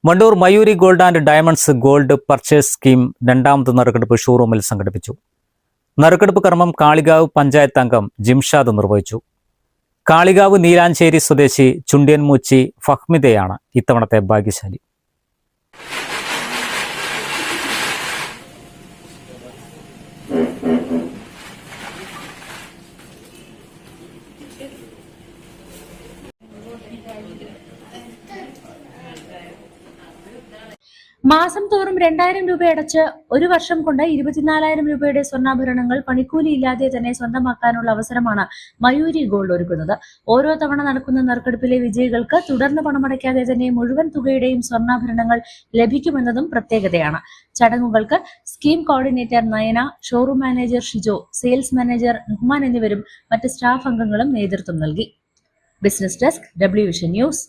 Wandoor Mayuri gold and diamonds gold purchase scheme രണ്ടാമത് നറുക്കെടുപ്പ് ഷോറൂമിൽ സംഘടിപ്പിച്ചു. നറുക്കെടുപ്പ് കർമ്മം കാളികാവ് പഞ്ചായത്ത് അംഗം ജിംഷാദ് നിർവഹിച്ചു. കാളികാവ് നീലാഞ്ചേരി സ്വദേശി ചുണ്ടിയൻമൂച്ചി ഫഹ്മിദയാണ് ഇത്തവണത്തെ ഭാഗ്യശാലി. മാസം തോറും 2000 രൂപ അടച്ച് ഒരു വർഷം കൊണ്ട് 24,000 രൂപയുടെ സ്വർണ്ണാഭരണങ്ങൾ പണിക്കൂലിയില്ലാതെ തന്നെ സ്വന്തമാക്കാനുള്ള അവസരമാണ് മയൂരി ഗോൾഡ് ഒരുക്കുന്നത്. ഓരോ തവണ നടക്കുന്ന നറുക്കെടുപ്പിലെ വിജയികൾക്ക് തുടർന്ന് പണമടയ്ക്കാതെ തന്നെ മുഴുവൻ തുകയുടെയും സ്വർണ്ണാഭരണങ്ങൾ ലഭിക്കുമെന്നതും പ്രത്യേകതയാണ്. ചടങ്ങുകൾക്ക് scheme coordinator Nayana, showroom manager Shijo, sales manager Nuhman എന്നിവരും മറ്റ് സ്റ്റാഫ് അംഗങ്ങളും നേതൃത്വം നൽകി. Business desk, WVsion news.